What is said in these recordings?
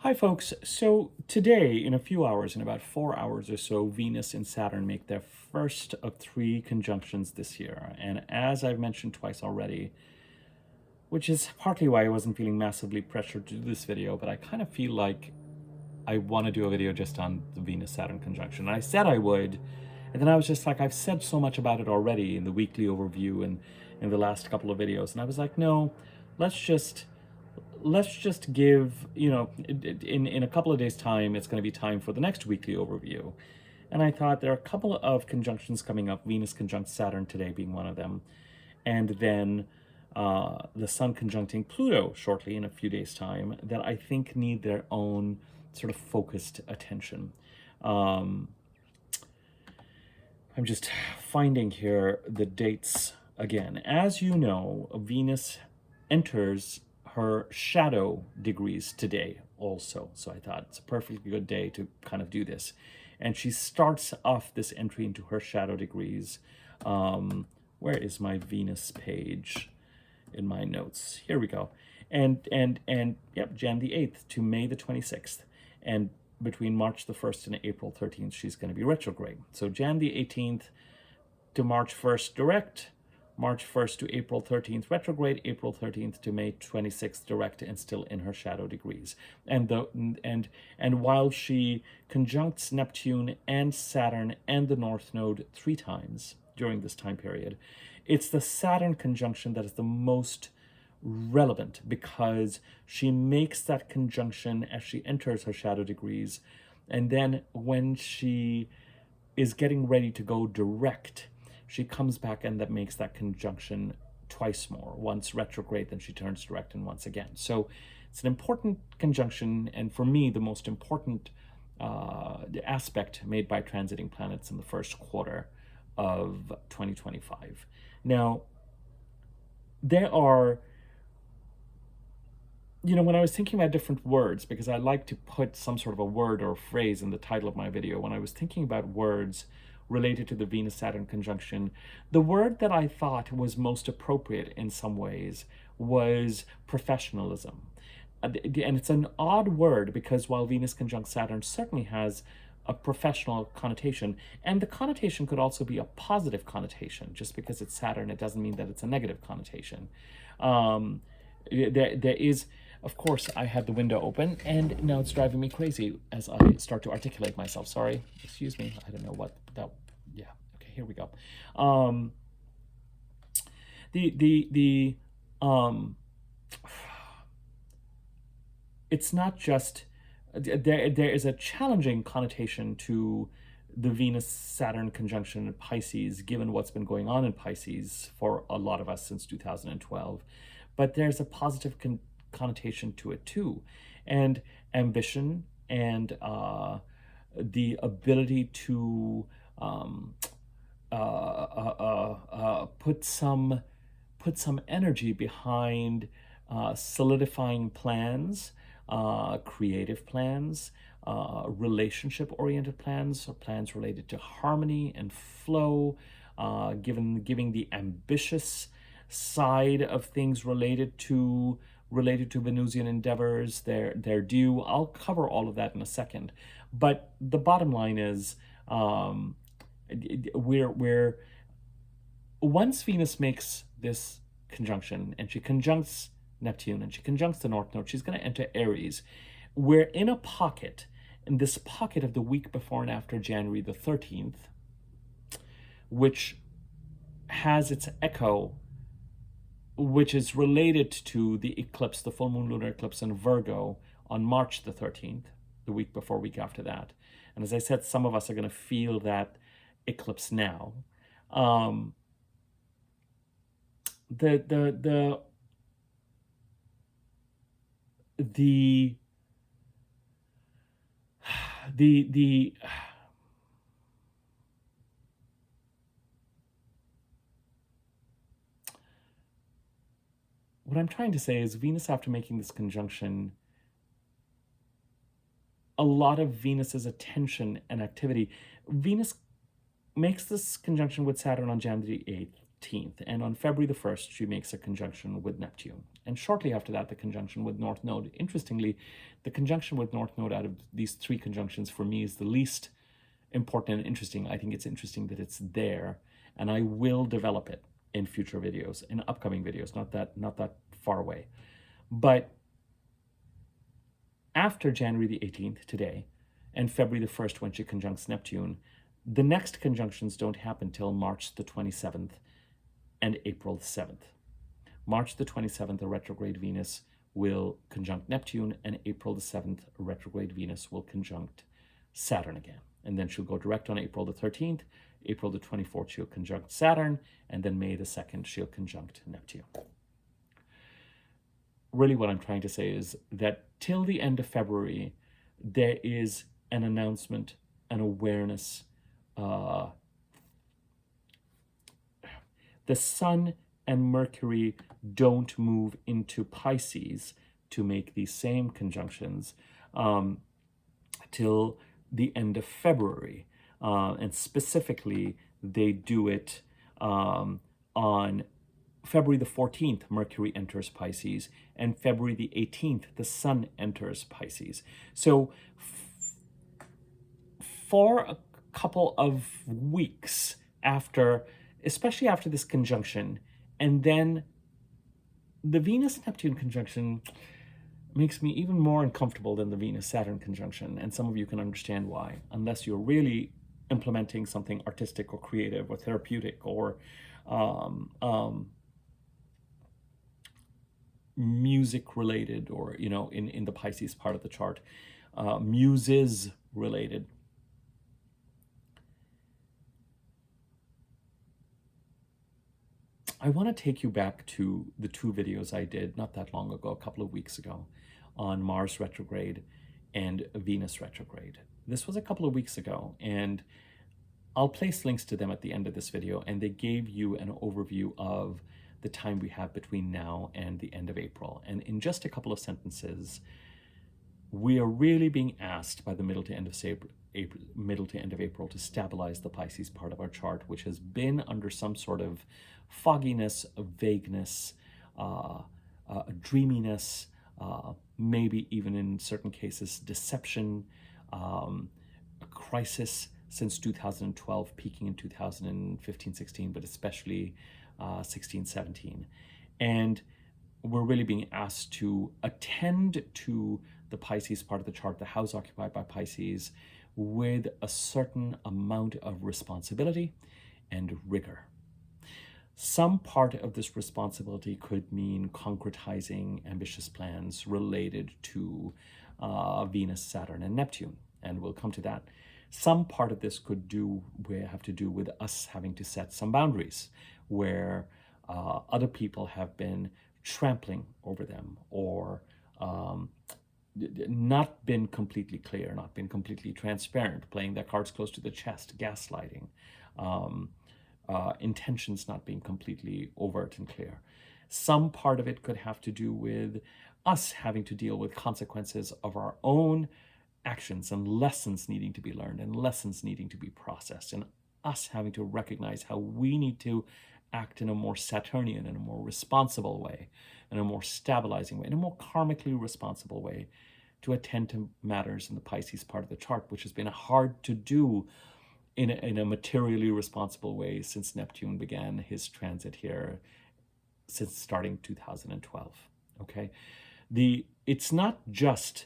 Hi folks, so today in a few hours, in about 4 hours or so, Venus and Saturn make their first of three conjunctions this year. And as I've mentioned twice already, which is partly why I wasn't feeling massively pressured to do this video, but I kind of feel like I want to do a video just on the Venus-Saturn conjunction. And I said I would, and then I was just like, I've said so much about it already in the weekly overview and in the last couple of videos. And I was like, no, let's just give, in a couple of days time, it's going to be time for the next weekly overview. And I thought there are a couple of conjunctions coming up, Venus conjunct Saturn today being one of them, and then the Sun conjuncting Pluto shortly in a few days time, that I think need their own sort of focused attention. I'm just finding here the dates again. As you know, Venus enters her shadow degrees today also. So I thought it's a perfectly good day to kind of do this. And she starts off this entry into her shadow degrees. Where is my Venus page in my notes? Here we go. And yep, Jan the 8th to May the 26th. And between March the 1st and April 13th, she's going to be retrograde. So Jan the 18th to March 1st direct, March 1st to April 13th retrograde, April 13th to May 26th direct, and still in her shadow degrees. And while she conjuncts Neptune and Saturn and the North Node 3 times during this time period, it's the Saturn conjunction that is the most relevant, because she makes that conjunction as she enters her shadow degrees, and then when she is getting ready to go direct, she comes back and that makes that conjunction twice more. Once retrograde, then she turns direct, and once again. So it's an important conjunction, and for me, the most important aspect made by transiting planets in the first quarter of 2025. Now, there are, when I was thinking about different words, because I like to put some sort of a word or a phrase in the title of my video, when I was thinking about words related to the Venus-Saturn conjunction, the word that I thought was most appropriate in some ways was professionalism. And it's an odd word, because while Venus conjunct Saturn certainly has a professional connotation, and the connotation could also be a positive connotation. Just because it's Saturn, it doesn't mean that it's a negative connotation. There is, of course, I had the window open, and now it's driving me crazy as I start to articulate myself. Sorry, excuse me. I don't know what that. Yeah. Okay. Here we go. It's not just there is a challenging connotation to the Venus-Saturn conjunction in Pisces, given what's been going on in Pisces for a lot of us since 2012. But there's a positive connotation to it too. And ambition and the ability to put some energy behind solidifying plans, creative plans, relationship-oriented plans, or plans related to harmony and flow, giving the ambitious side of things related to Venusian endeavors their due. I'll cover all of that in a second, but the bottom line is, we're once Venus makes this conjunction, and she conjuncts Neptune, and she conjuncts the North Node, she's going to enter Aries. We're in a pocket, in this pocket of the week before and after January the 13th, which has its echo, which is related to the eclipse, the full moon lunar eclipse in Virgo on March the 13th, the week before, week after that. And as I said, some of us are going to feel that eclipse now. What I'm trying to say is, Venus, after making this conjunction, a lot of Venus's attention and activity, Venus makes this conjunction with Saturn on January 8th. 14th, and on February the 1st, she makes a conjunction with Neptune. And shortly after that, the conjunction with North Node. Interestingly, the conjunction with North Node out of these three conjunctions for me is the least important and interesting. I think it's interesting that it's there, and I will develop it in future videos, in upcoming videos, not that far away. But after January the 18th, today, and February the 1st, when she conjuncts Neptune, the next conjunctions don't happen till March the 27th and April the 7th. March the 27th, a retrograde Venus will conjunct Neptune, and April the 7th, a retrograde Venus will conjunct Saturn again. And then she'll go direct on April the 13th. April the 24th, she'll conjunct Saturn, and then May the 2nd, she'll conjunct Neptune. Really what I'm trying to say is that till the end of February, there is an announcement, an awareness. The Sun and Mercury don't move into Pisces to make these same conjunctions till the end of February. And specifically, they do it on February the 14th, Mercury enters Pisces, and February the 18th, the Sun enters Pisces. So for a couple of weeks after, especially after this conjunction, and then the Venus-Neptune conjunction makes me even more uncomfortable than the Venus-Saturn conjunction, and some of you can understand why, unless you're really implementing something artistic or creative or therapeutic or music related, or in the Pisces part of the chart, muses related. I want to take you back to the two videos I did not that long ago, a couple of weeks ago, on Mars retrograde and Venus retrograde. This was a couple of weeks ago, and I'll place links to them at the end of this video, and they gave you an overview of the time we have between now and the end of April. And in just a couple of sentences, we are really being asked by the middle to end of April to stabilize the Pisces part of our chart, which has been under some sort of fogginess, a vagueness, a dreaminess, maybe even in certain cases deception, a crisis since 2012, peaking in 2015-16, but especially 16-17. And we're really being asked to attend to the Pisces part of the chart, the house occupied by Pisces, with a certain amount of responsibility and rigor. Some part of this responsibility could mean concretizing ambitious plans related to Venus, Saturn, and Neptune, and we'll come to that. Some part of this could have to do with us having to set some boundaries where other people have been trampling over them, or not been completely clear, not been completely transparent, playing their cards close to the chest, gaslighting, intentions not being completely overt and clear. Some part of it could have to do with us having to deal with consequences of our own actions, and lessons needing to be learned, and lessons needing to be processed, and us having to recognize how we need to act in a more Saturnian, in a more responsible way, in a more stabilizing way, in a more karmically responsible way, to attend to matters in the Pisces part of the chart, which has been hard to do in a materially responsible way since Neptune began his transit here, since starting 2012. Okay, it's not just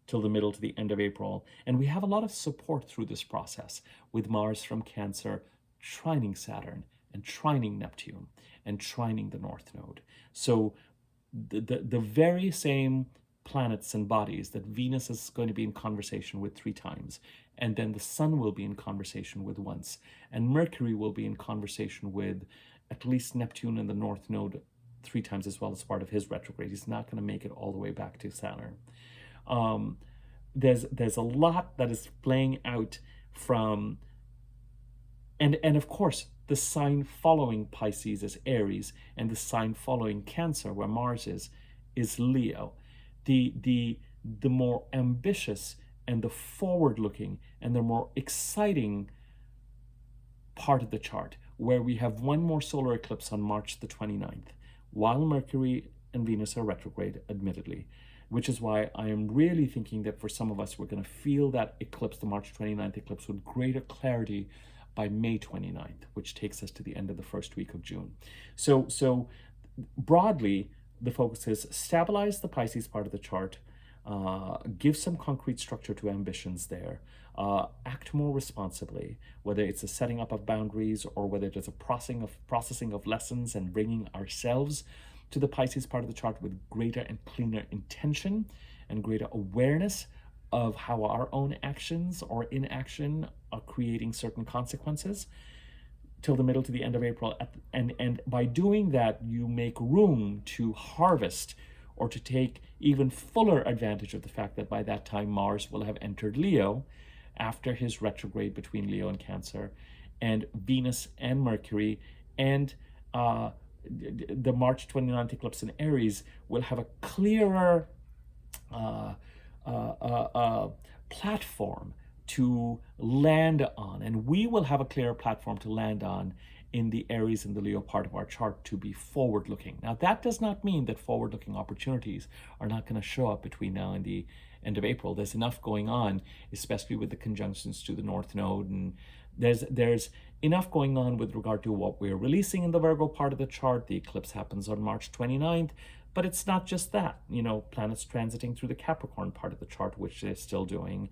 till the middle to the end of April, and we have a lot of support through this process, with Mars from Cancer trining Saturn and trining Neptune and trining the North Node. So the very same planets and bodies that Venus is going to be in conversation with 3 times, and then the Sun will be in conversation with once, and Mercury will be in conversation with at least Neptune and the North Node 3 times as well, as part of his retrograde. He's not going to make it all the way back to Saturn. There's a lot that is playing out from, and of course, the sign following Pisces is Aries, and the sign following Cancer, where Mars is Leo. The more ambitious and the forward-looking and the more exciting part of the chart where we have one more solar eclipse on March the 29th, while Mercury and Venus are retrograde, admittedly, which is why I am really thinking that for some of us, we're going to feel that eclipse, the March 29th eclipse, with greater clarity by May 29th, which takes us to the end of the first week of June. So broadly, the focus is stabilize the Pisces part of the chart, give some concrete structure to ambitions there, act more responsibly, whether it's a setting up of boundaries or whether it is a processing of lessons and bringing ourselves to the Pisces part of the chart with greater and cleaner intention and greater awareness of how our own actions or inaction are creating certain consequences till the middle to the end of April. And by doing that, you make room to harvest or to take even fuller advantage of the fact that by that time Mars will have entered Leo after his retrograde between Leo and Cancer, and Venus and Mercury and the March 29th eclipse in Aries will have a clearer platform to land on, and we will have a clearer platform to land on in the Aries and the Leo part of our chart to be forward looking. Now, that does not mean that forward looking opportunities are not going to show up between now and the end of April. There's enough going on, especially with the conjunctions to the North Node, and there's enough going on with regard to what we're releasing in the Virgo part of the chart. The eclipse happens on March 29th, but it's not just that. Planets transiting through the Capricorn part of the chart, which they're still doing,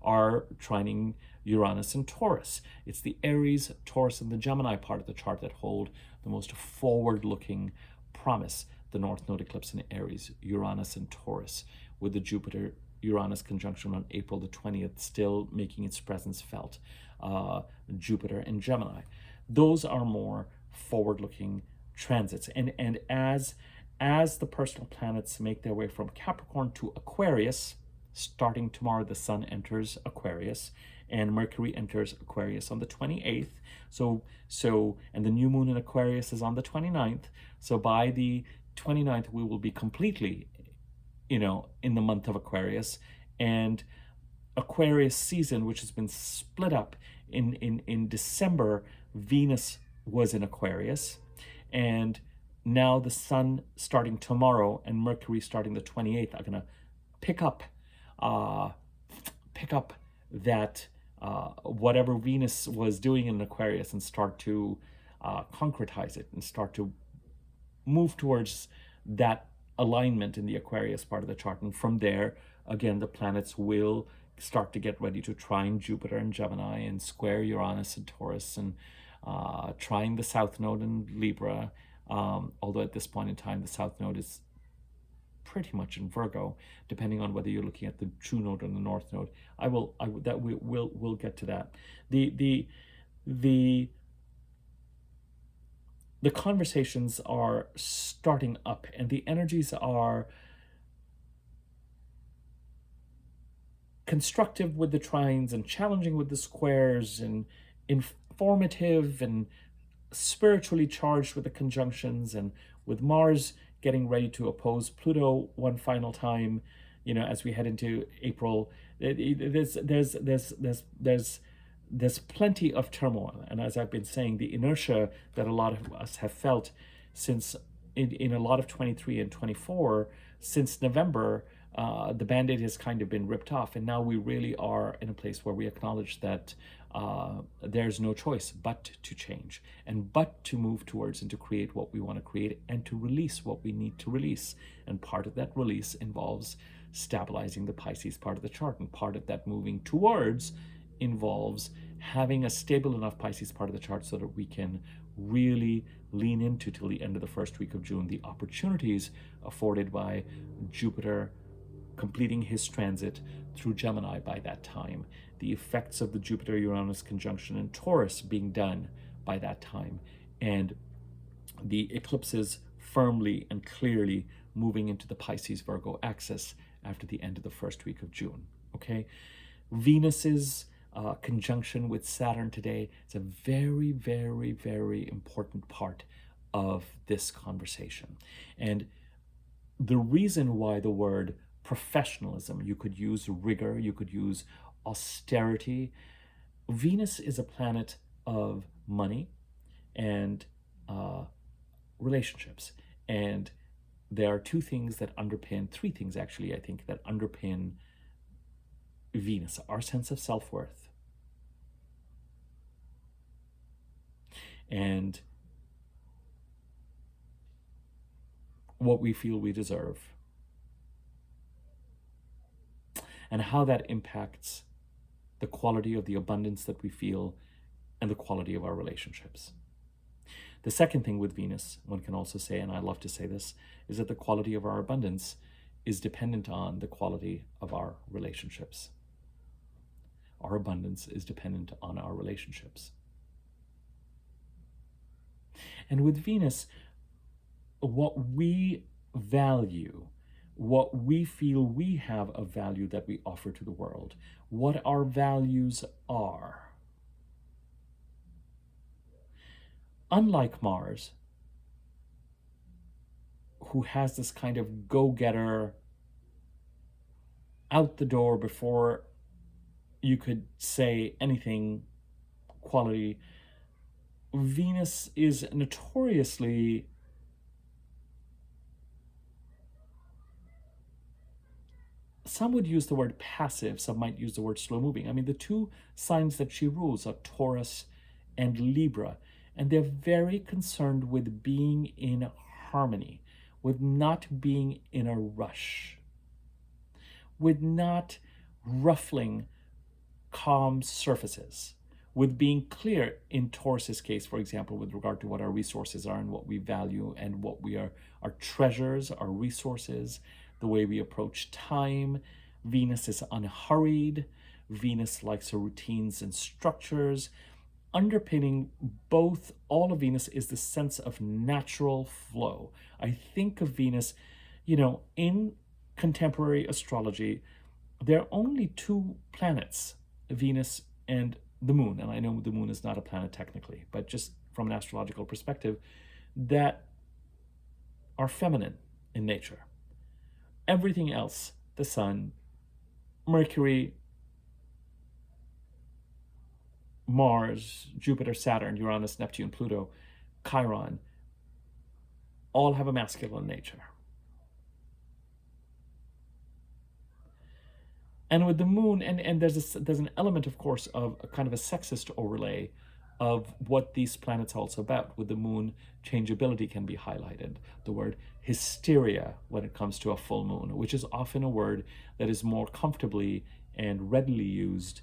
are trining Uranus and Taurus. It's the Aries, Taurus, and the Gemini part of the chart that hold the most forward-looking promise. The North Node eclipse in Aries, Uranus and Taurus, with the Jupiter-Uranus conjunction on April the 20th still making its presence felt. Jupiter and Gemini. Those are more forward-looking transits. And as the personal planets make their way from Capricorn to Aquarius, starting tomorrow, the Sun enters Aquarius, and Mercury enters Aquarius on the 28th. And the new moon in Aquarius is on the 29th. So by the 29th, we will be completely, in the month of Aquarius. And Aquarius season, which has been split up in December, Venus was in Aquarius. And now the Sun starting tomorrow and Mercury starting the 28th are going to pick up that whatever Venus was doing in Aquarius and start to concretize it and start to move towards that alignment in the Aquarius part of the chart. And from there, again, the planets will start to get ready to trine Jupiter and Gemini and square Uranus and Taurus and trine the South Node in Libra. Although at this point in time, the South Node is pretty much in Virgo, depending on whether you're looking at the True Node or the North Node. We'll get to that. The conversations are starting up, and the energies are constructive with the trines and challenging with the squares and informative and spiritually charged with the conjunctions, and with Mars getting ready to oppose Pluto one final time, as we head into April. There's plenty of turmoil, and as I've been saying, the inertia that a lot of us have felt since in a lot of 23 and 24 since November, the Band-Aid has kind of been ripped off, and now we really are in a place where we acknowledge that there's no choice but to change and but to move towards and to create what we want to create and to release what we need to release. And part of that release involves stabilizing the Pisces part of the chart, and part of that moving towards involves having a stable enough Pisces part of the chart so that we can really lean into, till the end of the first week of June, the opportunities afforded by Jupiter completing his transit through Gemini by that time, the effects of the Jupiter-Uranus conjunction in Taurus being done by that time, and the eclipses firmly and clearly moving into the Pisces-Virgo axis after the end of the first week of June. Okay, Venus's conjunction with Saturn today is a very, very, very important part of this conversation. And the reason why the word professionalism, you could use rigor, you could use austerity. Venus is a planet of money, and relationships. And there are three things actually, I think, that underpin Venus: our sense of self-worth, and what we feel we deserve, and how that impacts the quality of the abundance that we feel and the quality of our relationships. The second thing with Venus, one can also say, and I love to say this, is that the quality of our abundance is dependent on the quality of our relationships. Our abundance is dependent on our relationships. And with Venus, what we value, what we feel we have of value that we offer to the world, what our values are. Unlike Mars, who has this kind of go-getter, out the door before you could say anything quality, Venus is notoriously some would use the word passive, some might use the word slow moving. I mean, the two signs that she rules are Taurus and Libra, and they're very concerned with being in harmony, with not being in a rush, with not ruffling calm surfaces, with being clear in Taurus's case, for example, with regard to what our resources are and what we value and what we are, our treasures, our resources, the way we approach time. Venus is unhurried. Venus likes her routines and structures. Underpinning all of Venus is the sense of natural flow. I think of Venus, in contemporary astrology, there are only two planets, Venus and the moon. And I know the moon is not a planet technically, but just from an astrological perspective, that are feminine in nature. Everything else, the sun, Mercury, Mars, Jupiter, Saturn, Uranus, Neptune, Pluto, Chiron, all have a masculine nature. And with the moon, and there's an element, of course, of a kind of a sexist overlay of what these planets are also about. With the moon, changeability can be highlighted. The word hysteria when it comes to a full moon, which is often a word that is more comfortably and readily used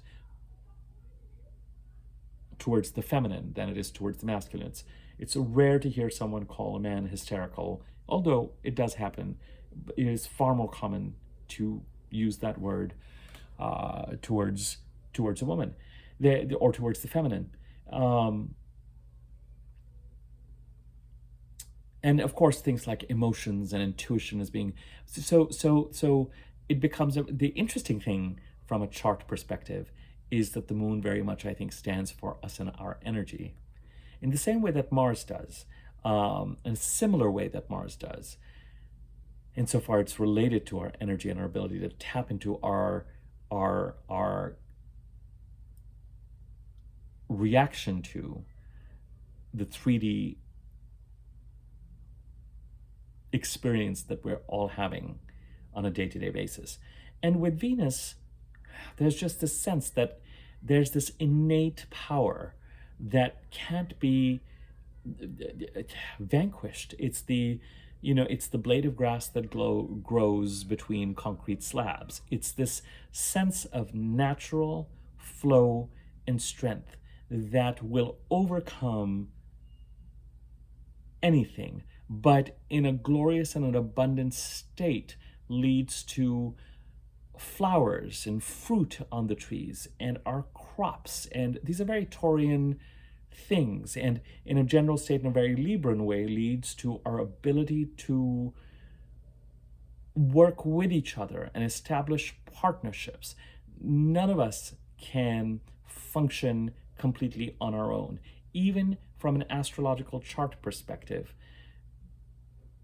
towards the feminine than it is towards the masculine. It's rare to hear someone call a man hysterical, although it does happen. It is far more common to use that word towards a woman, or towards the feminine. And of course, things like emotions and intuition as being so it becomes the interesting thing from a chart perspective is that the moon very much, I think, stands for us and our energy in the same way that Mars does, in a similar way that Mars does. Insofar it's related to our energy and our ability to tap into our reaction to the 3D experience that we're all having on a day-to-day basis. And with Venus, there's just this sense that there's this innate power that can't be vanquished. It's the blade of grass that grows between concrete slabs. It's this sense of natural flow and strength that will overcome anything, but in a glorious and an abundant state leads to flowers and fruit on the trees and our crops. And these are very Taurian things, and in a general state, in a very Libran way, leads to our ability to work with each other and establish partnerships. None of us can function completely on our own. Even from an astrological chart perspective,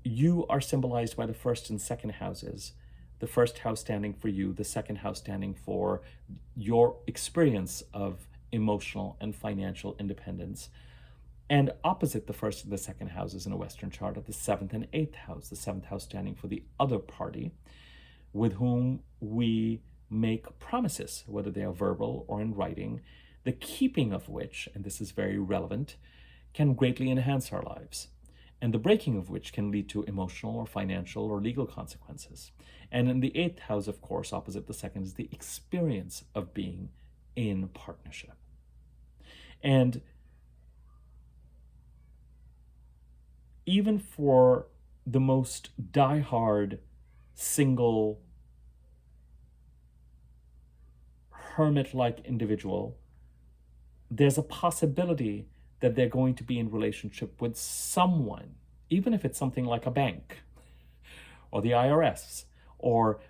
you are symbolized by the first and second houses. The first house standing for you, the second house standing for your experience of emotional and financial independence. And opposite the first and the second houses in a Western chart are the seventh and eighth house, the seventh house standing for the other party with whom we make promises, whether they are verbal or in writing, the keeping of which, and this is very relevant, can greatly enhance our lives, and the breaking of which can lead to emotional or financial or legal consequences. And in the eighth house, of course, opposite the second, is the experience of being in partnership. And even for the most diehard single hermit-like individual, there's a possibility that they're going to be in relationship with someone, even if it's something like a bank or the IRS, or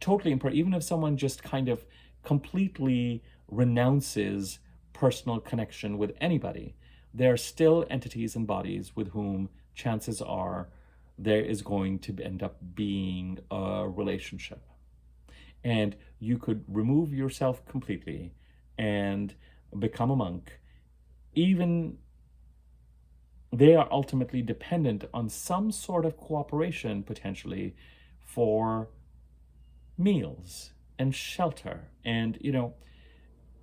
totally, even if someone just kind of completely renounces personal connection with anybody, there are still entities and bodies with whom chances are there is going to end up being a relationship. And you could remove yourself completely and become a monk. Even they are ultimately dependent on some sort of cooperation, potentially, for meals and shelter. And,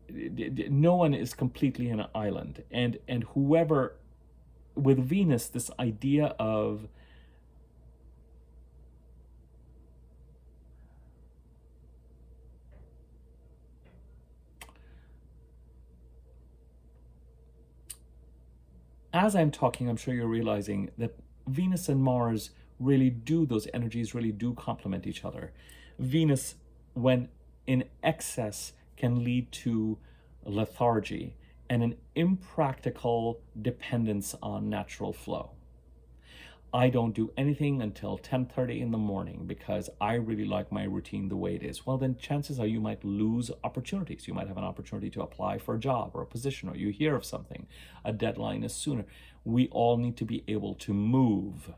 no one is completely an island. And whoever, with Venus, this idea of as I'm talking, I'm sure you're realizing that Venus and Mars really do, those energies really do complement each other. Venus, when in excess, can lead to lethargy and an impractical dependence on natural flow. I don't do anything until 10:30 in the morning because I really like my routine the way it is. Well, then chances are you might lose opportunities. You might have an opportunity to apply for a job or a position, or you hear of something. A deadline is sooner. We all need to be able to move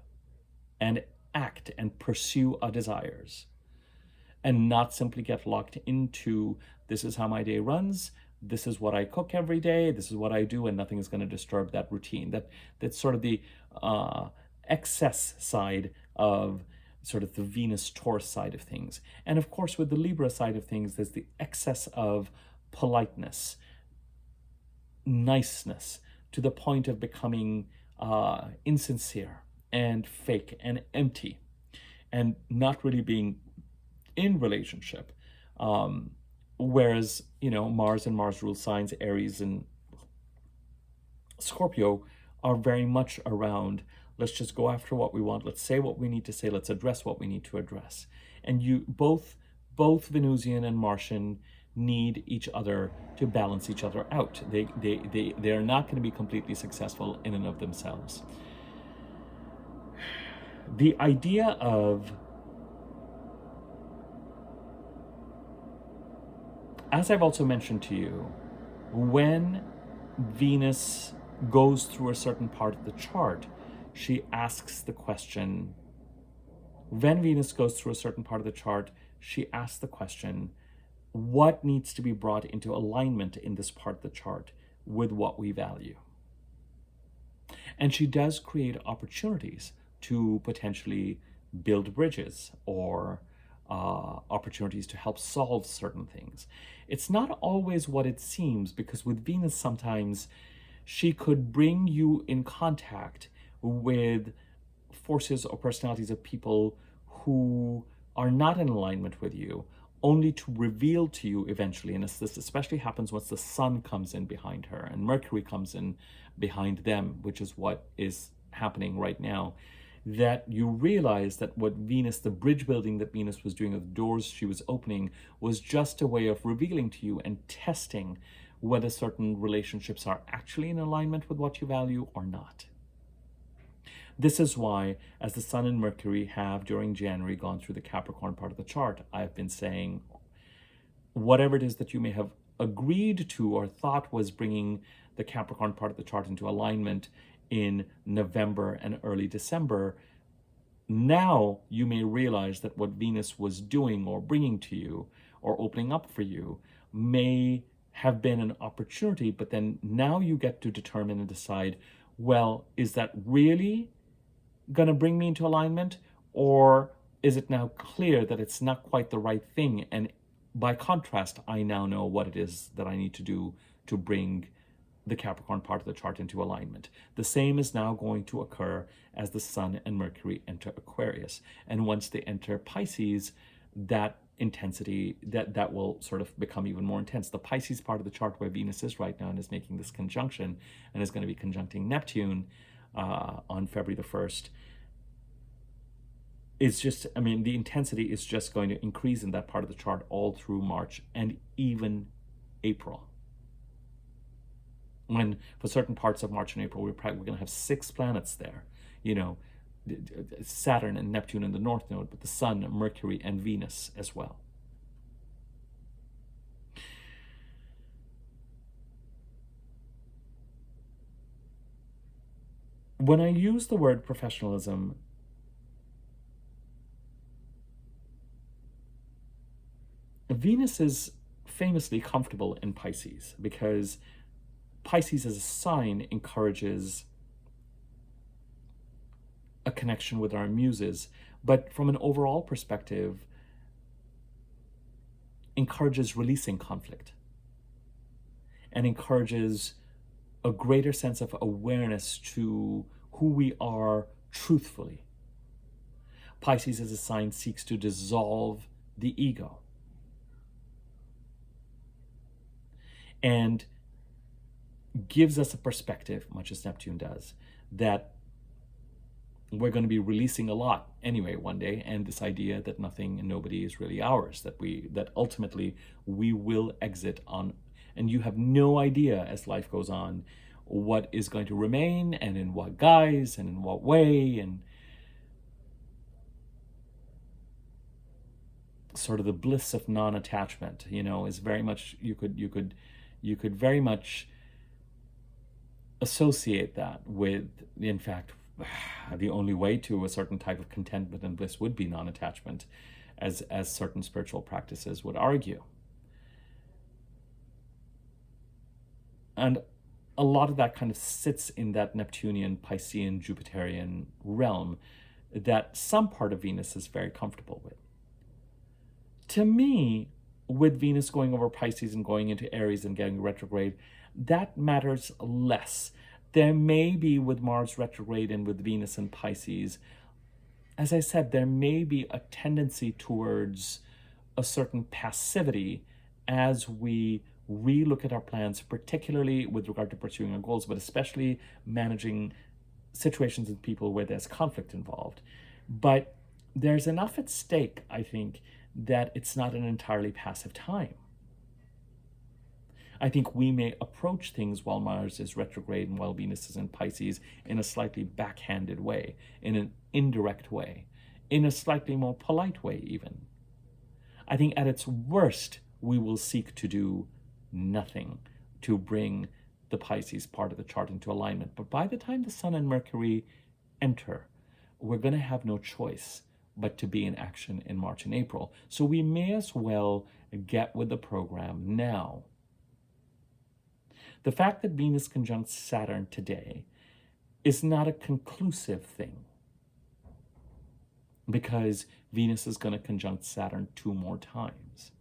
and act and pursue our desires, and not simply get locked into, this is how my day runs, this is what I cook every day, this is what I do, and nothing is going to disturb that routine. That's sort of the excess side of sort of the Venus Taurus side of things. And of course, with the Libra side of things, there's the excess of politeness, niceness, to the point of becoming insincere and fake and empty, and not really being in relationship. Whereas, Mars and Mars rule signs, Aries and Scorpio, are very much around, let's just go after what we want, let's say what we need to say, let's address what we need to address. And you both Venusian and Martian need each other to balance each other out. They are not going to be completely successful in and of themselves. The idea of, as I've also mentioned to you, when Venus goes through a certain part of the chart, she asks the question, when Venus goes through a certain part of the chart, she asks the question, what needs to be brought into alignment in this part of the chart with what we value? And she does create opportunities to potentially build bridges or opportunities to help solve certain things. It's not always what it seems, because with Venus, sometimes she could bring you in contact with forces or personalities of people who are not in alignment with you, only to reveal to you eventually, and this especially happens once the Sun comes in behind her and Mercury comes in behind them, which is what is happening right now, that you realize that what Venus, the bridge building that Venus was doing, the doors she was opening, was just a way of revealing to you and testing whether certain relationships are actually in alignment with what you value or not. This is why, as the Sun and Mercury have during January gone through the Capricorn part of the chart, I've been saying, whatever it is that you may have agreed to or thought was bringing the Capricorn part of the chart into alignment in November and early December, now you may realize that what Venus was doing or bringing to you or opening up for you may have been an opportunity, but then now you get to determine and decide well, is that really going to bring me into alignment? Or is it now clear that it's not quite the right thing? And by contrast, I now know what it is that I need to do to bring the Capricorn part of the chart into alignment. The same is now going to occur as the Sun and Mercury enter Aquarius. And once they enter Pisces, that intensity, that will sort of become even more intense. The Pisces part of the chart where Venus is right now and is making this conjunction and is going to be conjuncting Neptune on February the 1st, it's just, I mean, the intensity is just going to increase in that part of the chart all through March and even April. When for certain parts of March and April, we're going to have 6 planets there, you know, Saturn and Neptune in the North Node, but the Sun, Mercury, and Venus as well. When I use the word professionalism, Venus is famously comfortable in Pisces because Pisces as a sign encourages a connection with our muses, but from an overall perspective, encourages releasing conflict and encourages a greater sense of awareness to who we are truthfully. Pisces as a sign seeks to dissolve the ego and gives us a perspective, much as Neptune does, that we're going to be releasing a lot anyway one day, and this idea that nothing and nobody is really ours, that ultimately we will exit on, and you have no idea as life goes on what is going to remain and in what guise and in what way, and sort of the bliss of non-attachment, you know, is very much, you could very much associate that with, in fact, the only way to a certain type of contentment and bliss would be non-attachment, as certain spiritual practices would argue. And a lot of that kind of sits in that Neptunian, Piscean, Jupiterian realm that some part of Venus is very comfortable with. To me, with Venus going over Pisces and going into Aries and getting retrograde, that matters less. There may be, with Mars retrograde and with Venus and Pisces, as I said, there may be a tendency towards a certain passivity as we relook at our plans, particularly with regard to pursuing our goals, but especially managing situations with people where there's conflict involved. But there's enough at stake, I think, that it's not an entirely passive time. I think we may approach things while Mars is retrograde and while Venus is in Pisces in a slightly backhanded way, in an indirect way, in a slightly more polite way even. I think at its worst, we will seek to do nothing to bring the Pisces part of the chart into alignment. But by the time the Sun and Mercury enter, we're going to have no choice but to be in action in March and April. So we may as well get with the program now. The fact that Venus conjuncts Saturn today is not a conclusive thing, because Venus is going to conjunct Saturn 2 more times,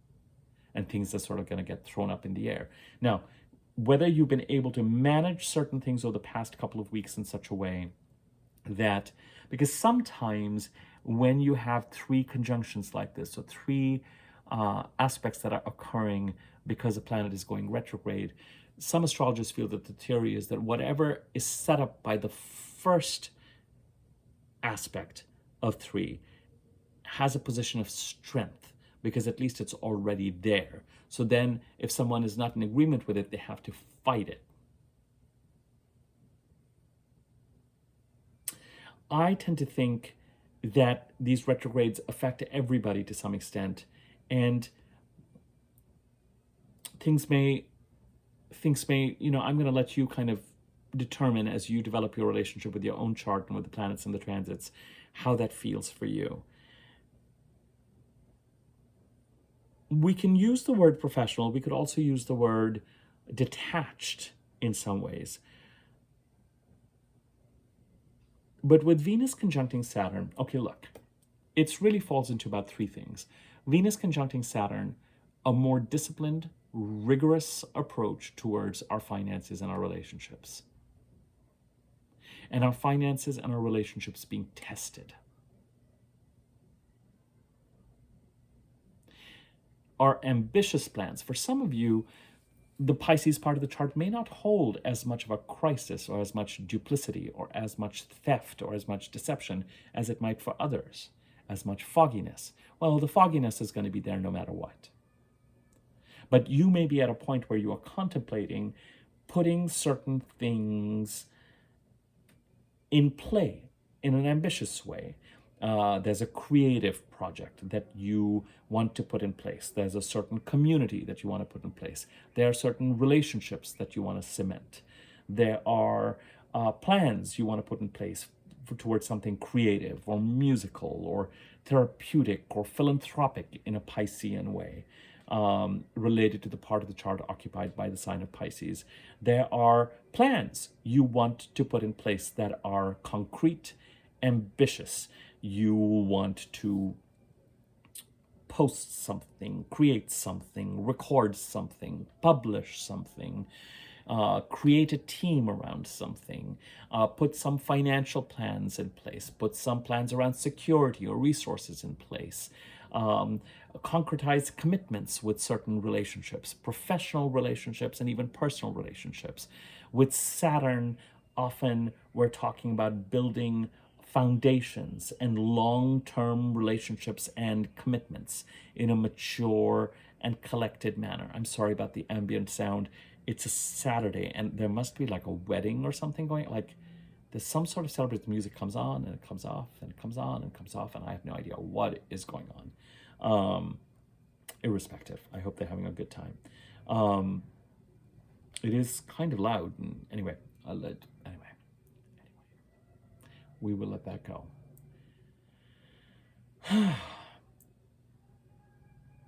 and things are sort of going to get thrown up in the air. Now, whether you've been able to manage certain things over the past couple of weeks in such a way that, because sometimes when you have 3 conjunctions like this, so 3 aspects that are occurring because a planet is going retrograde, some astrologers feel that the theory is that whatever is set up by the first aspect of 3 has a position of strength, because at least it's already there. So then if someone is not in agreement with it, they have to fight it. I tend to think that these retrogrades affect everybody to some extent, and things may, you know, I'm going to let you kind of determine as you develop your relationship with your own chart and with the planets and the transits, how that feels for you. We can use the word professional. We could also use the word detached in some ways. But with Venus conjuncting Saturn, okay, look, it really falls into about three things. Venus conjuncting Saturn, a more disciplined, rigorous approach towards our finances and our relationships. And our finances and our relationships being tested. Our ambitious plans. For some of you, the Pisces part of the chart may not hold as much of a crisis or as much duplicity or as much theft or as much deception as it might for others, as much fogginess. Well, the fogginess is going to be there no matter what. But you may be at a point where you are contemplating putting certain things in play in an ambitious way. There's a creative project that you want to put in place. There's a certain community that you want to put in place. There are certain relationships that you want to cement. There are plans you want to put in place towards something creative or musical or therapeutic or philanthropic in a Piscean way, related to the part of the chart occupied by the sign of Pisces. There are plans you want to put in place that are concrete, ambitious. You want to post something, create something, record something, publish something, create a team around something, put some financial plans in place, put some plans around security or resources in place, concretize commitments with certain relationships, professional relationships, and even personal relationships. With Saturn, often we're talking about building foundations and long-term relationships and commitments in a mature and collected manner. I'm sorry about the ambient sound. It's a Saturday and there must be like a wedding or something going, like there's some sort of celebratory music comes on and it comes off and it comes on and comes off, and I have no idea what is going on. Irrespective, I hope they're having a good time. It is kind of loud, and anyway, we will let that go.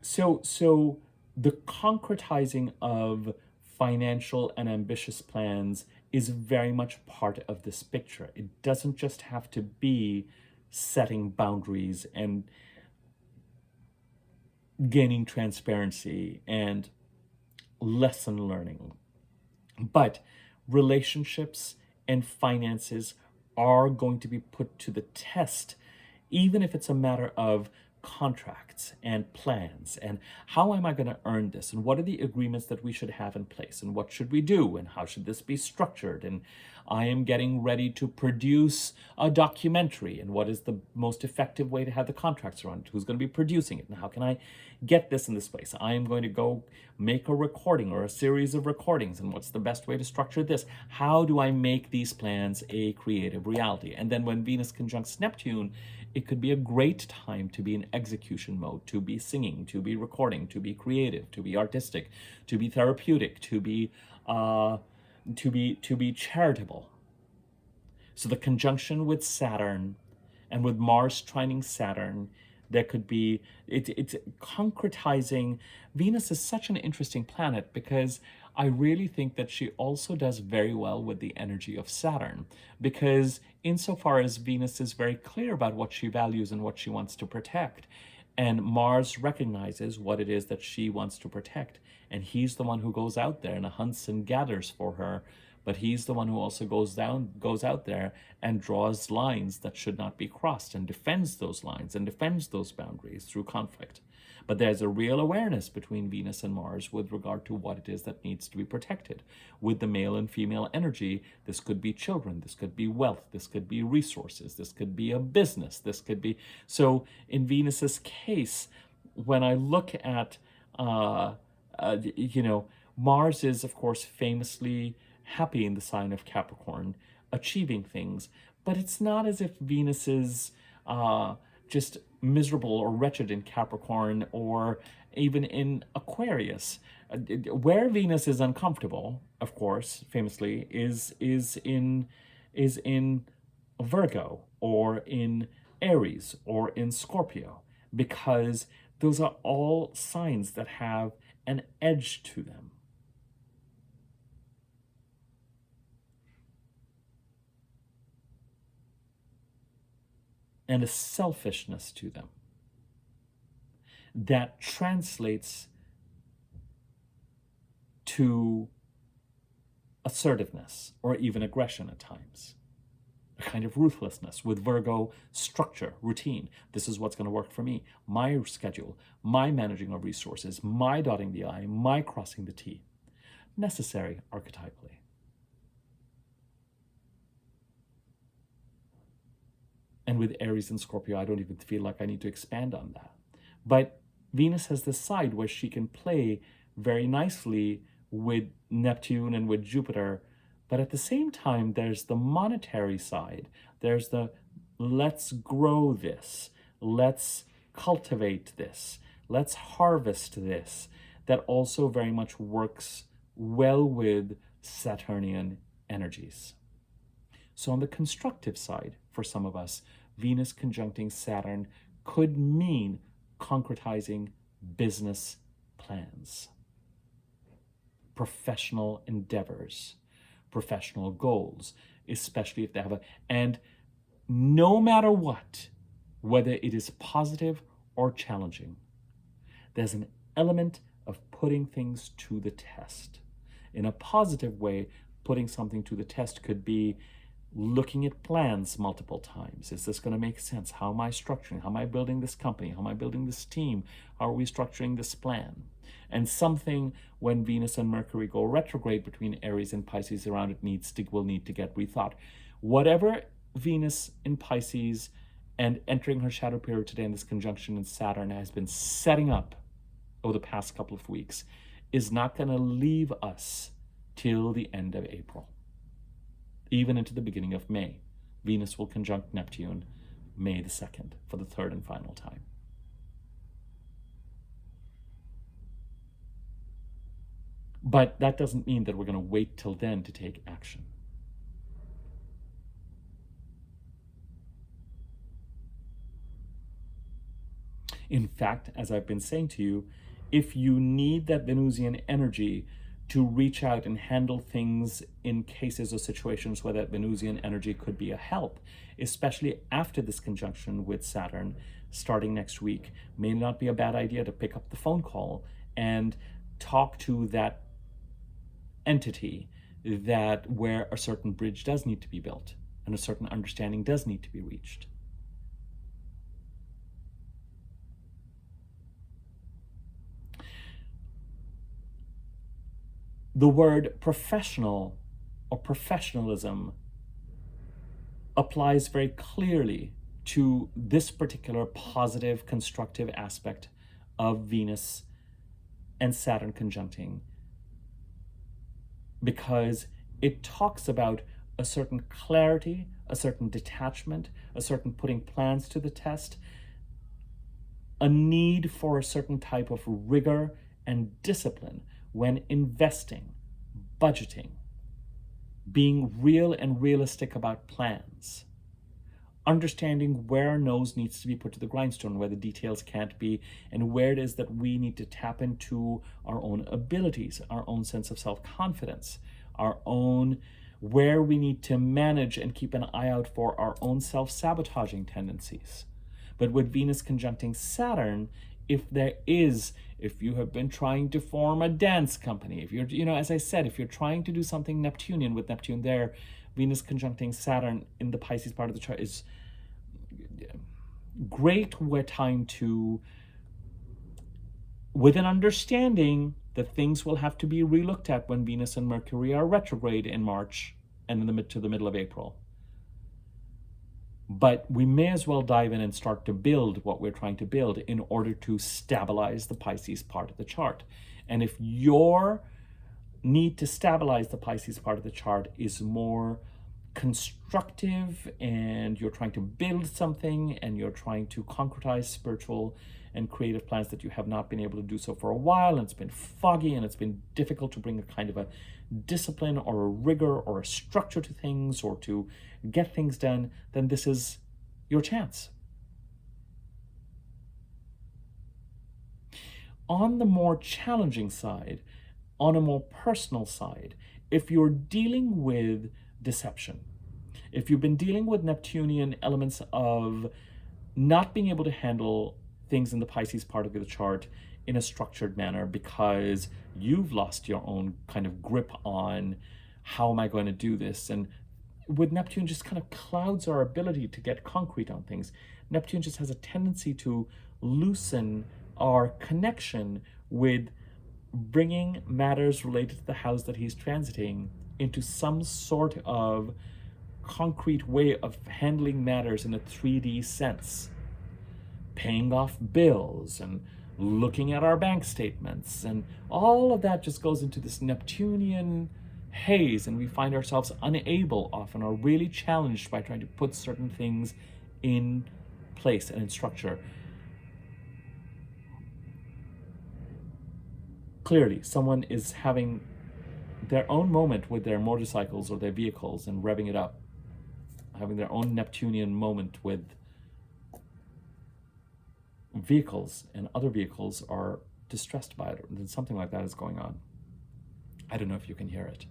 So the concretizing of financial and ambitious plans is very much part of this picture. It doesn't just have to be setting boundaries and gaining transparency and lesson learning, but relationships and finances are going to be put to the test, even if it's a matter of contracts and plans and how am I going to earn this and what are the agreements that we should have in place and what should we do and how should this be structured, and I am getting ready to produce a documentary and what is the most effective way to have the contracts around it, who's going to be producing it, and how can I get this in this place. I am going to go make a recording or a series of recordings, and what's the best way to structure this. How do I make these plans a creative reality? And then when Venus conjuncts Neptune, it could be a great time to be in execution mode, to be singing, to be recording, to be creative, to be artistic, to be therapeutic, to be charitable. So the conjunction with Saturn and with Mars trining Saturn, there could be, it's concretizing. Venus is such an interesting planet because I really think that she also does very well with the energy of Saturn, because insofar as Venus is very clear about what she values and what she wants to protect, and Mars recognizes what it is that she wants to protect, and he's the one who goes out there and hunts and gathers for her, but he's the one who also goes out there and draws lines that should not be crossed and defends those lines and defends those boundaries through conflict. But there's a real awareness between Venus and Mars with regard to what it is that needs to be protected. With the male and female energy, this could be children, this could be wealth, this could be resources, this could be a business, this could be... So in Venus's case, when I look at, Mars is, of course, famously happy in the sign of Capricorn, achieving things, but it's not as if Venus is just miserable or wretched in Capricorn or even in Aquarius. Where Venus is uncomfortable, of course, famously, is in Virgo or in Aries or in Scorpio, because those are all signs that have an edge to them. and a selfishness to them that translates to assertiveness or even aggression at times. A kind of ruthlessness with Virgo structure, routine. This is what's going to work for me. My schedule, my managing of resources, my dotting the I, my crossing the T. Necessary archetypally. And with Aries and Scorpio, I don't even feel like I need to expand on that. But Venus has this side where she can play very nicely with Neptune and with Jupiter. But at the same time, there's the monetary side. There's the let's grow this. Let's cultivate this. Let's harvest this. That also very much works well with Saturnian energies. So on the constructive side, for some of us, Venus conjuncting Saturn could mean concretizing business plans, professional endeavors, professional goals, especially if they have and no matter what, whether it is positive or challenging, there's an element of putting things to the test. In a positive way, putting something to the test could be looking at plans multiple times. Is this going to make sense? How am I structuring? How am I building this company? How am I building this team? How are we structuring this plan? And something when Venus and Mercury go retrograde between Aries and Pisces around it will need to get rethought. Whatever Venus in Pisces and entering her shadow period today in this conjunction in Saturn has been setting up over the past couple of weeks is not going to leave us till the end of April. Even into the beginning of May. Venus will conjunct Neptune May the 2nd for the third and final time. But that doesn't mean that we're going to wait till then to take action. In fact, as I've been saying to you, if you need that Venusian energy to reach out and handle things in cases or situations where that Venusian energy could be a help, especially after this conjunction with Saturn starting next week, may not be a bad idea to pick up the phone call and talk to that entity that where a certain bridge does need to be built and a certain understanding does need to be reached. The word professional or professionalism applies very clearly to this particular positive, constructive aspect of Venus and Saturn conjuncting, because it talks about a certain clarity, a certain detachment, a certain putting plans to the test, a need for a certain type of rigor and discipline when investing, budgeting, being real and realistic about plans, understanding where our nose needs to be put to the grindstone, where the details can't be, and where it is that we need to tap into our own abilities, our own sense of self-confidence, our own, where we need to manage and keep an eye out for our own self-sabotaging tendencies. But with Venus conjuncting Saturn, if you have been trying to form a dance company, if you're, as I said, if you're trying to do something Neptunian with Neptune there, Venus conjuncting Saturn in the Pisces part of the chart is great time to, with an understanding that things will have to be relooked at when Venus and Mercury are retrograde in March and in the middle of April. But we may as well dive in and start to build what we're trying to build in order to stabilize the Pisces part of the chart. And if your need to stabilize the Pisces part of the chart is more constructive and you're trying to build something and you're trying to concretize spiritual and creative plans that you have not been able to do so for a while, and it's been foggy and it's been difficult to bring a kind of a discipline or a rigor or a structure to things or to get things done, then this is your chance. On the more challenging side, on a more personal side, if you're dealing with deception, if you've been dealing with Neptunian elements of not being able to handle things in the Pisces part of the chart in a structured manner because you've lost your own kind of grip on how am I going to do this. And with Neptune, just kind of clouds our ability to get concrete on things. Neptune just has a tendency to loosen our connection with bringing matters related to the house that he's transiting into some sort of concrete way of handling matters in a 3D sense. Paying off bills and looking at our bank statements, and all of that just goes into this Neptunian haze, and we find ourselves unable, often, or really challenged by trying to put certain things in place and in structure. Clearly, someone is having their own moment with their motorcycles or their vehicles and revving it up, having their own Neptunian moment with vehicles, and other vehicles are distressed by it, and something like that is going on. I don't know if you can hear it.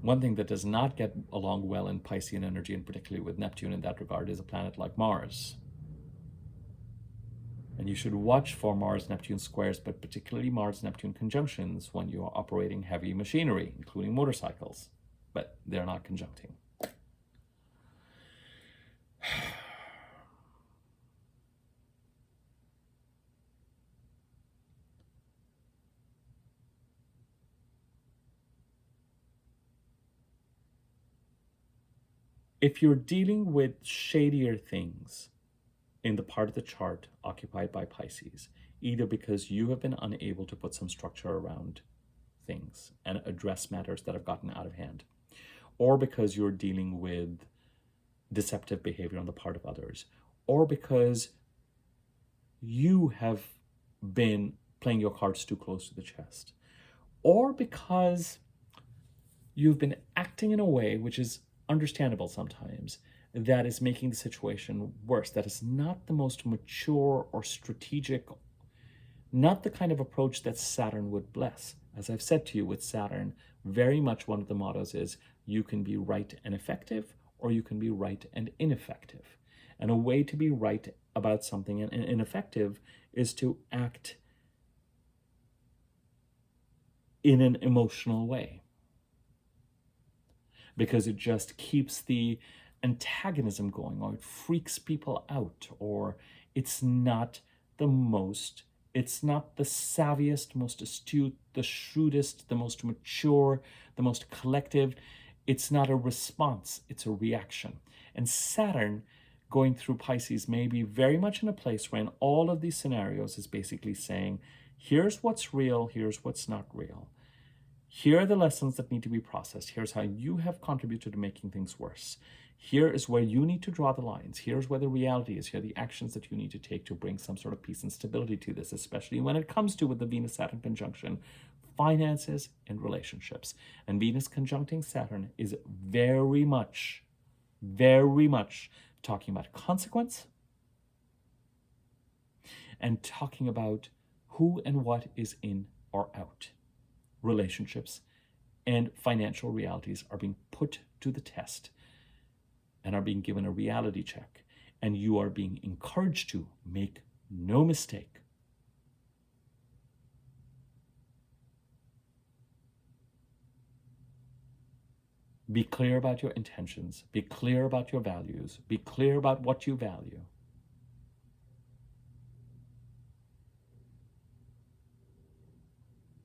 One thing that does not get along well in Piscean energy, and particularly with Neptune in that regard, is a planet like Mars. And you should watch for Mars-Neptune squares, but particularly Mars-Neptune conjunctions when you are operating heavy machinery, including motorcycles. But they're not conjuncting. If you're dealing with shadier things in the part of the chart occupied by Pisces, either because you have been unable to put some structure around things and address matters that have gotten out of hand, or because you're dealing with deceptive behavior on the part of others, or because you have been playing your cards too close to the chest, or because you've been acting in a way which is understandable sometimes, that is making the situation worse, that is not the most mature or strategic, not the kind of approach that Saturn would bless. As I've said to you, with Saturn, very much one of the mottos is you can be right and effective, or you can be right and ineffective. And a way to be right about something and ineffective is to act in an emotional way, because it just keeps the antagonism going, or it freaks people out, or it's not the savviest, most astute, the shrewdest, the most mature, the most collective. It's not a response, it's a reaction. And Saturn going through Pisces may be very much in a place where in all of these scenarios is basically saying, here's what's real, here's what's not real. Here are the lessons that need to be processed. Here's how you have contributed to making things worse. Here is where you need to draw the lines. Here's where the reality is. Here are the actions that you need to take to bring some sort of peace and stability to this, especially when it comes to, with the Venus-Saturn conjunction, finances and relationships. And Venus conjuncting Saturn is very much talking about consequence and talking about who and what is in or out. Relationships and financial realities are being put to the test and are being given a reality check, and you are being encouraged to make no mistake. Be clear about your intentions, be clear about your values, be clear about what you value.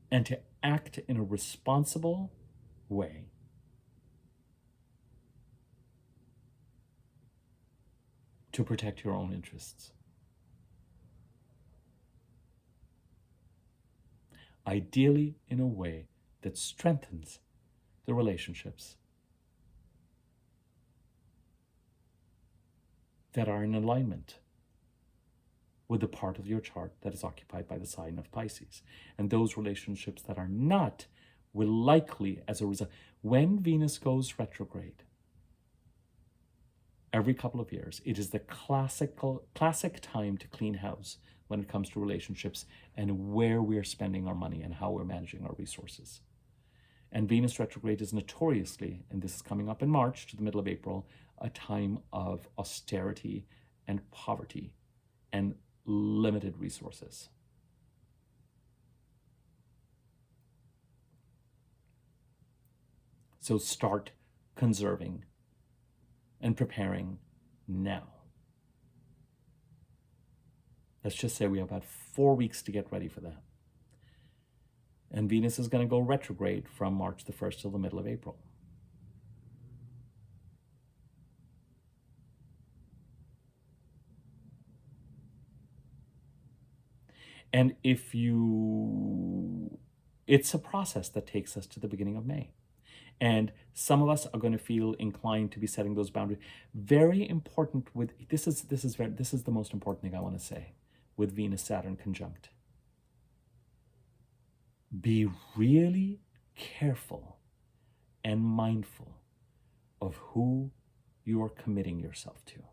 And to act in a responsible way. To protect your own interests. Ideally, in a way that strengthens the relationships that are in alignment with the part of your chart that is occupied by the sign of Pisces. And those relationships that are not will likely, as a result, when Venus goes retrograde, every couple of years, it is the classic time to clean house when it comes to relationships and where we're spending our money and how we're managing our resources. And Venus retrograde is notoriously, and this is coming up in March to the middle of April, a time of austerity and poverty and limited resources. So start conserving and preparing now. Let's just say we have about 4 weeks to get ready for that. And Venus is going to go retrograde from March the 1st till the middle of April. And it's a process that takes us to the beginning of May. And some of us are going to feel inclined to be setting those boundaries. Very important this is the most important thing I want to say with Venus-Saturn conjunct. Be really careful and mindful of who you are committing yourself to.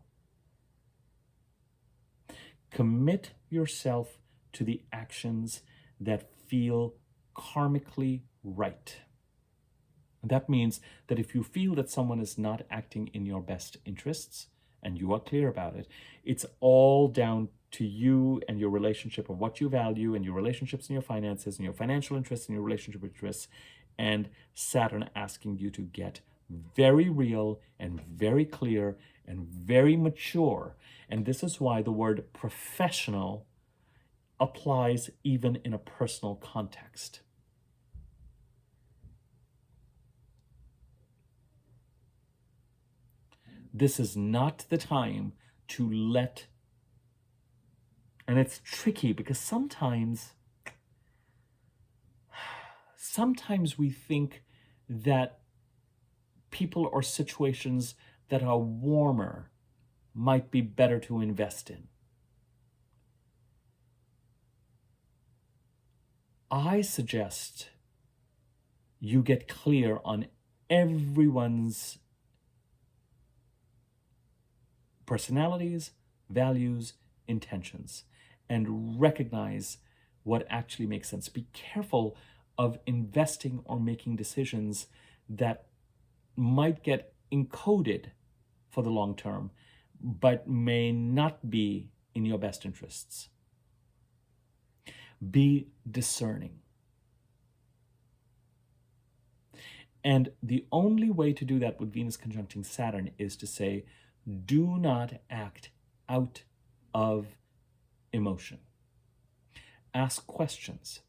Commit yourself to the actions that feel karmically right. And that means that if you feel that someone is not acting in your best interests, and you are clear about it, it's all down to you and your relationship of what you value and your relationships and your finances and your financial interests and your relationship interests, and Saturn asking you to get very real and very clear and very mature. And this is why the word professional applies even in a personal context. This is not the time to let, and it's tricky because sometimes we think that people or situations that are warmer might be better to invest in. I suggest you get clear on everyone's personalities, values, intentions, and recognize what actually makes sense. Be careful of investing or making decisions that might get encoded for the long term, but may not be in your best interests. Be discerning. And the only way to do that with Venus conjuncting Saturn is to say, do not act out of emotion. Ask questions,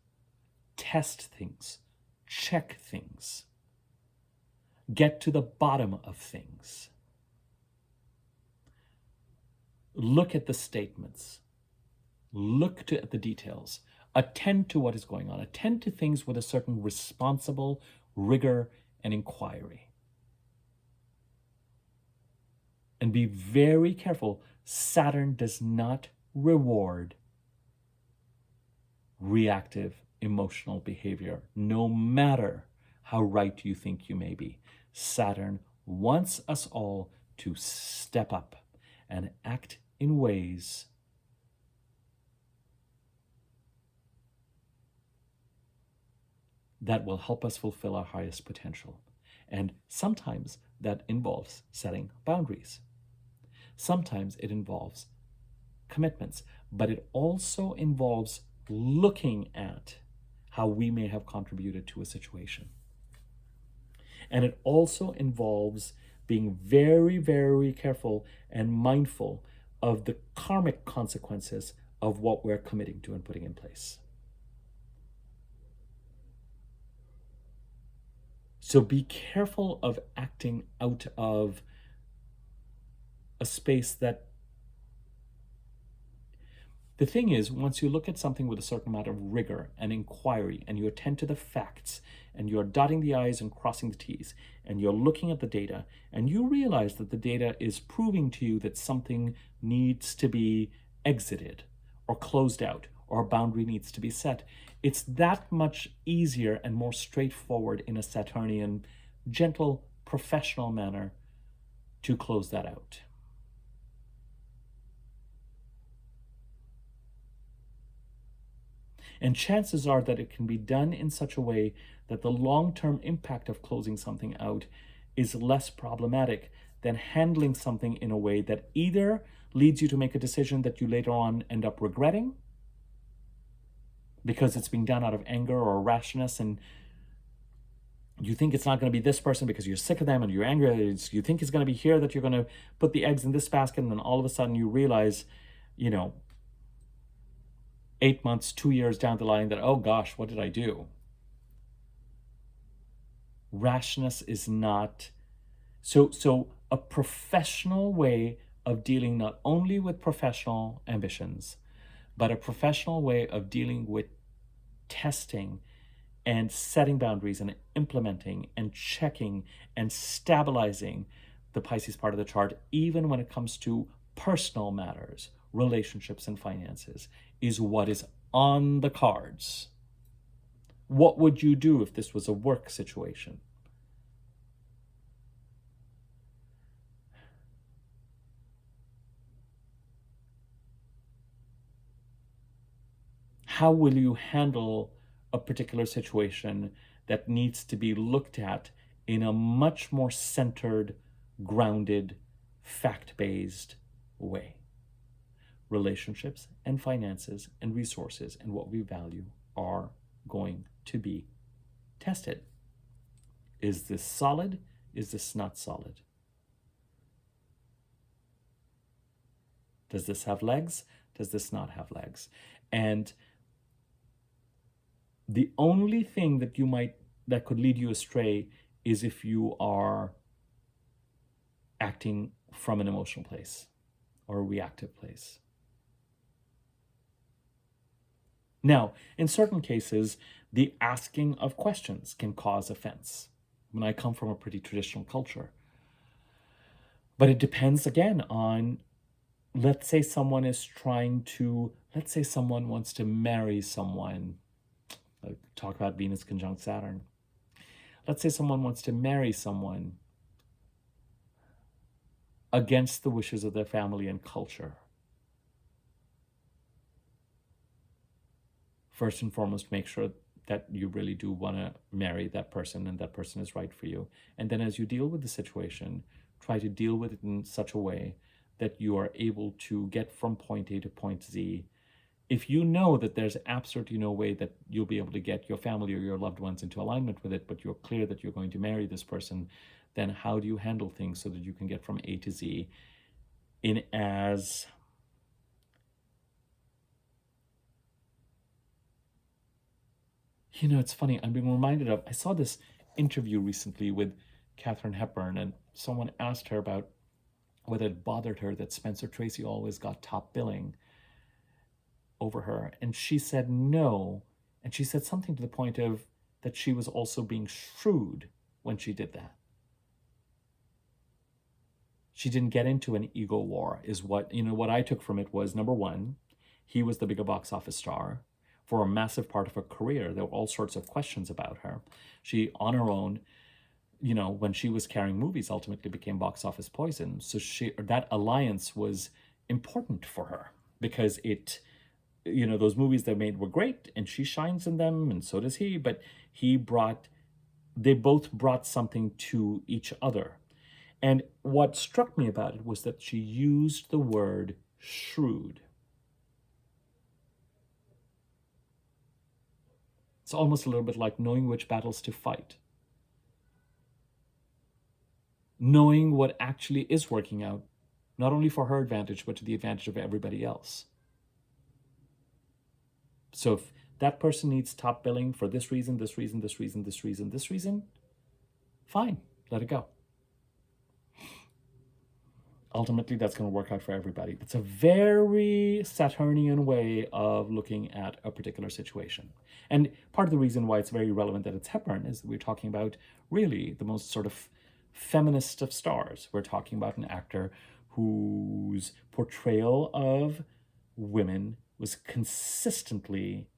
test things, check things, get to the bottom of things. Look at the statements, look at the details, attend to what is going on, attend to things with a certain responsible rigor and inquiry. And be very careful. Saturn does not reward reactive emotional behavior, no matter how right you think you may be. Saturn wants us all to step up and act in ways that will help us fulfill our highest potential. And sometimes that involves setting boundaries. Sometimes it involves commitments, but it also involves looking at how we may have contributed to a situation. And it also involves being very, very careful and mindful of the karmic consequences of what we're committing to and putting in place. So be careful of acting out of a space that... The thing is, once you look at something with a certain amount of rigor and inquiry, and you attend to the facts, and you're dotting the I's and crossing the T's, and you're looking at the data, and you realize that the data is proving to you that something needs to be exited or closed out, or a boundary needs to be set, it's that much easier and more straightforward in a Saturnian, gentle, professional manner to close that out. And chances are that it can be done in such a way that the long-term impact of closing something out is less problematic than handling something in a way that either leads you to make a decision that you later on end up regretting because it's being done out of anger or rashness, and you think it's not going to be this person because you're sick of them and you're angry. You think it's going to be here that you're going to put the eggs in this basket, and then all of a sudden you realize, 8 months, 2 years down the line that, oh gosh, what did I do? Rashness is not... So a professional way of dealing not only with professional ambitions, but a professional way of dealing with testing and setting boundaries and implementing and checking and stabilizing the Pisces part of the chart, even when it comes to personal matters, relationships and finances, is what is on the cards. What would you do if this was a work situation? How will you handle a particular situation that needs to be looked at in a much more centered, grounded, fact-based way? Relationships and finances and resources and what we value are going to be tested. Is this solid? Is this not solid? Does this have legs? Does this not have legs? And the only thing that could lead you astray is if you are acting from an emotional place or a reactive place. Now, in certain cases, the asking of questions can cause offense. I come from a pretty traditional culture. But it depends, again, on, let's say someone wants to marry someone. Talk about Venus conjunct Saturn. Let's say someone wants to marry someone against the wishes of their family and culture. First and foremost, make sure that you really do want to marry that person and that person is right for you. And then as you deal with the situation, try to deal with it in such a way that you are able to get from point A to point Z. If you know that there's absolutely no way that you'll be able to get your family or your loved ones into alignment with it, but you're clear that you're going to marry this person, then how do you handle things so that you can get from A to Z in as... it's funny, I'm being reminded of, I saw this interview recently with Katharine Hepburn, and someone asked her about whether it bothered her that Spencer Tracy always got top billing over her. And she said no. And she said something to the point of that she was also being shrewd when she did that. She didn't get into an ego war, is what I took from it was, number one, he was the bigger box office star. For a massive part of her career, there were all sorts of questions about her. She, on her own, when she was carrying movies, ultimately became box office poison. So that alliance was important for her because it, those movies they made were great and she shines in them and so does he, but they both brought something to each other. And what struck me about it was that she used the word shrewd. It's almost a little bit like knowing which battles to fight. Knowing what actually is working out, not only for her advantage, but to the advantage of everybody else. So if that person needs top billing for this reason, this reason, this reason, this reason, this reason, fine, let it go. Ultimately, that's going to work out for everybody. It's a very Saturnian way of looking at a particular situation. And part of the reason why it's very relevant that it's Hepburn is that we're talking about really the most sort of feminist of stars. We're talking about an actor whose portrayal of women was consistently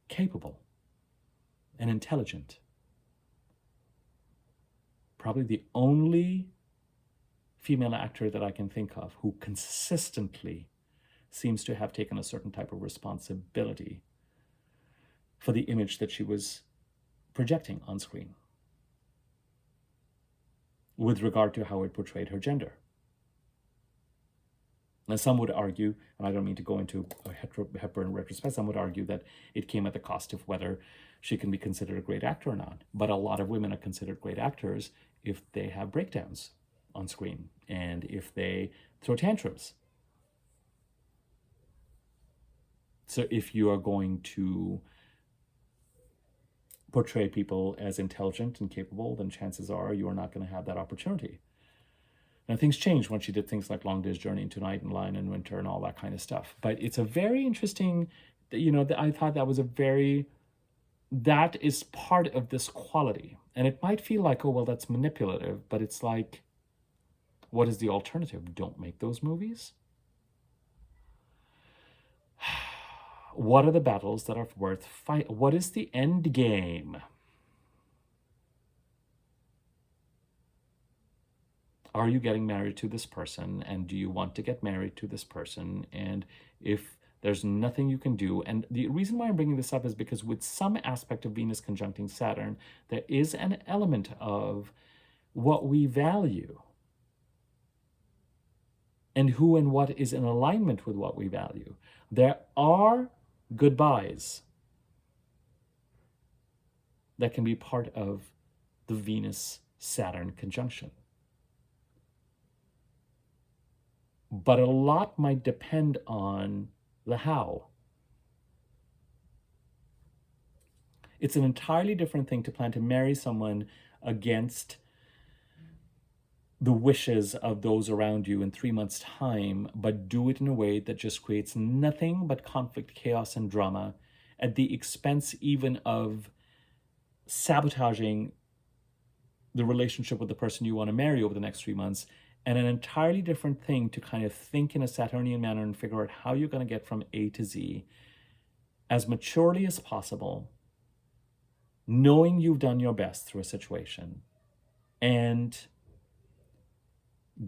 capable and intelligent. Probably the only female actor that I can think of who consistently seems to have taken a certain type of responsibility for the image that she was projecting on screen with regard to how it portrayed her gender. And some would argue, and I don't mean to go into a Hepburn retrospect, some would argue that it came at the cost of whether she can be considered a great actor or not. But a lot of women are considered great actors if they have breakdowns on screen and if they throw tantrums. So if you are going to portray people as intelligent and capable, then chances are you are not going to have that opportunity. Now, things changed when she did things like Long Day's Journey into Night and Lion in Winter and all that kind of stuff. But it's a very interesting, I thought that is part of this quality. And it might feel like, oh, well, that's manipulative. But it's like, what is the alternative? Don't make those movies? What are the battles that are worth fighting? What is the end game? Are you getting married to this person? And do you want to get married to this person? And if there's nothing you can do, and the reason why I'm bringing this up is because with some aspect of Venus conjuncting Saturn, there is an element of what we value and who and what is in alignment with what we value. There are goodbyes that can be part of the Venus-Saturn conjunction. But a lot might depend on the how. It's an entirely different thing to plan to marry someone against the wishes of those around you in 3 months' time, but do it in a way that just creates nothing but conflict, chaos, and drama at the expense even of sabotaging the relationship with the person you want to marry over the next 3 months. And an entirely different thing to kind of think in a Saturnian manner and figure out how you're going to get from A to Z as maturely as possible, knowing you've done your best through a situation, and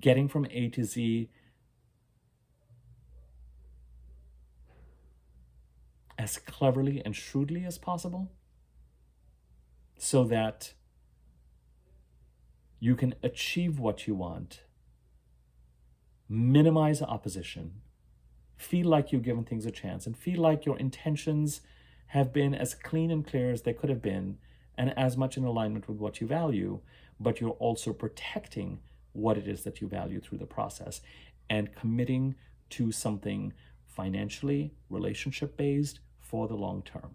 getting from A to Z as cleverly and shrewdly as possible so that you can achieve what you want, minimize opposition, feel like you've given things a chance, and feel like your intentions have been as clean and clear as they could have been and as much in alignment with what you value, but you're also protecting what it is that you value through the process and committing to something financially, relationship-based for the long term.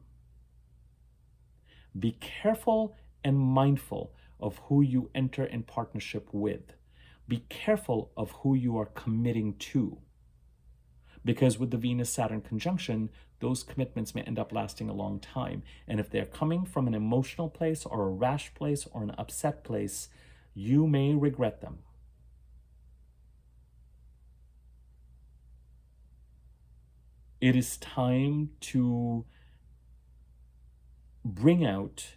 Be careful and mindful of who you enter in partnership with. Be careful of who you are committing to. Because with the Venus-Saturn conjunction, those commitments may end up lasting a long time. And if they're coming from an emotional place or a rash place or an upset place, you may regret them. It is time to bring out,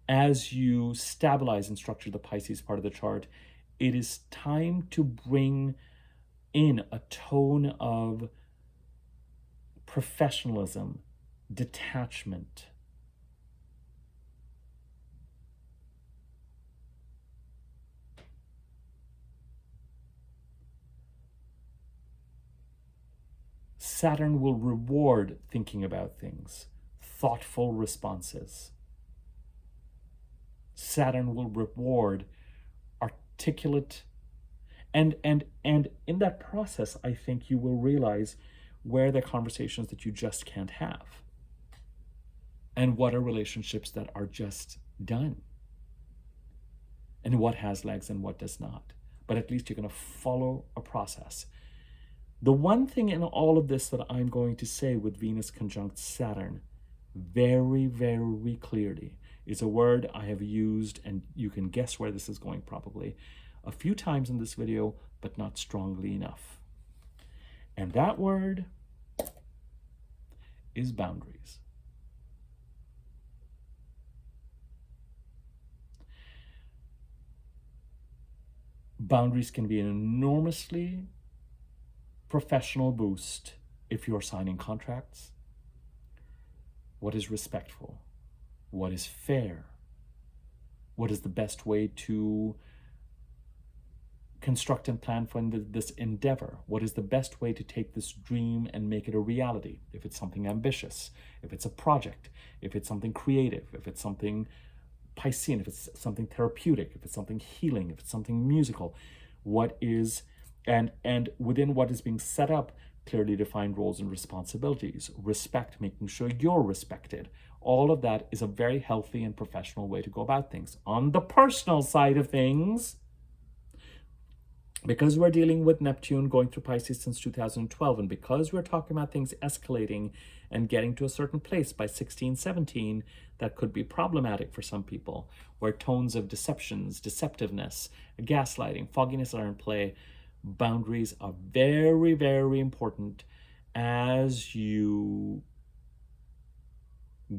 as you stabilize and structure the Pisces part of the chart, it is time to bring in a tone of professionalism, detachment. Saturn will reward thinking about things, thoughtful responses. Saturn will reward articulate, and in that process, I think you will realize where there are conversations that you just can't have, and what are relationships that are just done, and what has legs and what does not. But at least you're going to follow a process. The one thing in all of this that I'm going to say with Venus conjunct Saturn very, very clearly is a word I have used, and you can guess where this is going probably, a few times in this video, but not strongly enough. And that word is boundaries. Boundaries can be an enormously professional boost if you're signing contracts, What is respectful? What is fair? What is the best way to construct and plan for this endeavor? What is the best way to take this dream and make it a reality? If it's something ambitious, if it's a project, if it's something creative, if it's something Piscean, if it's something therapeutic, if it's something healing, if it's something musical, what is, and within what is being set up, clearly defined roles and responsibilities, respect, making sure you're respected. All of that is a very healthy and professional way to go about things. On the personal side of things, because we're dealing with Neptune going through Pisces since 2012, and because we're talking about things escalating and getting to a certain place by 16, 17, that could be problematic for some people, where tones of deceptions, deceptiveness, gaslighting, fogginess are in play, boundaries are very, very important as you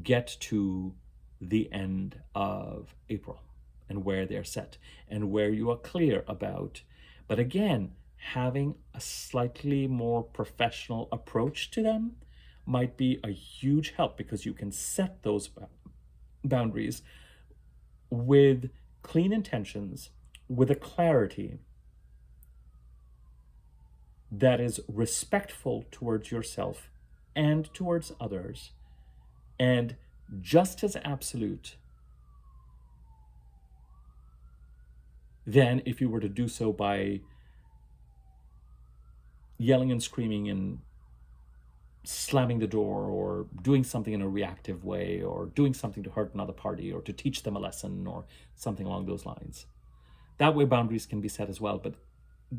get to the end of April and where they're set and where you are clear about. But again, having a slightly more professional approach to them might be a huge help, because you can set those boundaries with clean intentions, with a clarity that is respectful towards yourself and towards others, and just as absolute than if you were to do so by yelling and screaming and slamming the door, or doing something in a reactive way, or doing something to hurt another party, or to teach them a lesson, or something along those lines. That way boundaries can be set as well, but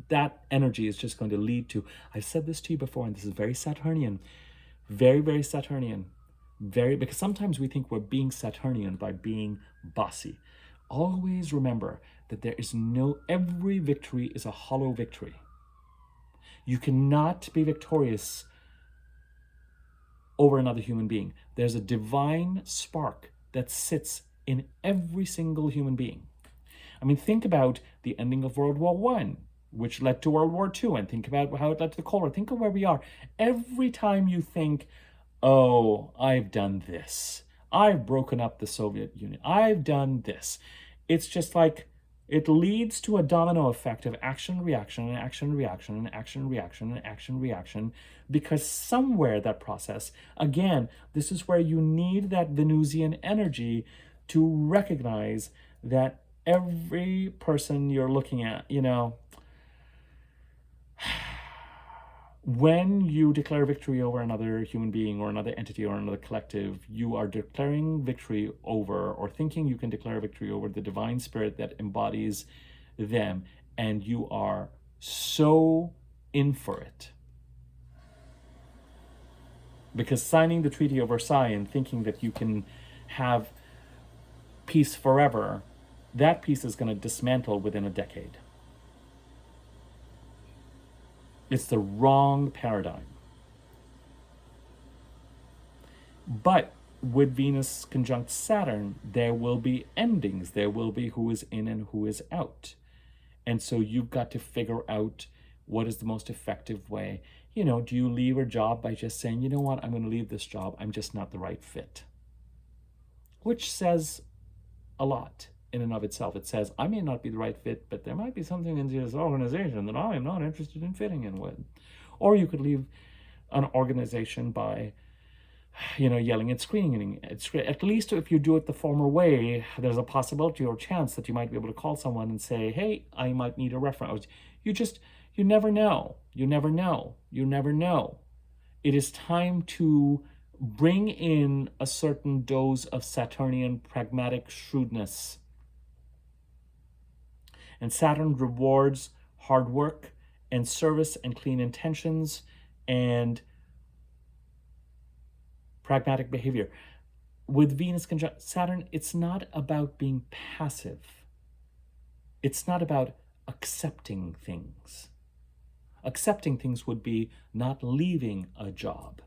that energy is just going to lead to, I've said this to you before, and this is very Saturnian, very, very Saturnian, because sometimes we think we're being Saturnian by being bossy. Always remember that every victory is a hollow victory. You cannot be victorious over another human being. There's a divine spark that sits in every single human being. I mean, think about the ending of World War I, which led to World War II, and think about how it led to the Cold War. Think of where we are. Every time you think, oh, I've done this, I've broken up the Soviet Union, I've done this, it's just like, it leads to a domino effect of action, reaction, and action, reaction, and action, reaction, and action, reaction, because somewhere that process, again, this is where you need that Venusian energy to recognize that every person you're looking at, when you declare victory over another human being or another entity or another collective, you are declaring victory over, or thinking you can declare victory over, the divine spirit that embodies them, and you are so in for it. Because signing the Treaty of Versailles and thinking that you can have peace forever, that peace is going to dismantle within a decade. It's the wrong paradigm. But with Venus conjunct Saturn, there will be endings. There will be who is in and who is out. And so you've got to figure out what is the most effective way. Do you leave a job by just saying, you know what, I'm going to leave this job, I'm just not the right fit? Which says a lot in and of itself. It says, I may not be the right fit, but there might be something in this organization that I am not interested in fitting in with. Or you could leave an organization by, yelling and screaming. At least if you do it the former way, there's a possibility or chance that you might be able to call someone and say, hey, I might need a reference. You never know. You never know. You never know. It is time to bring in a certain dose of Saturnian pragmatic shrewdness. And Saturn rewards hard work and service and clean intentions and pragmatic behavior. With Venus conjunct Saturn, it's not about being passive. It's not about accepting things. Accepting things would be not leaving a job,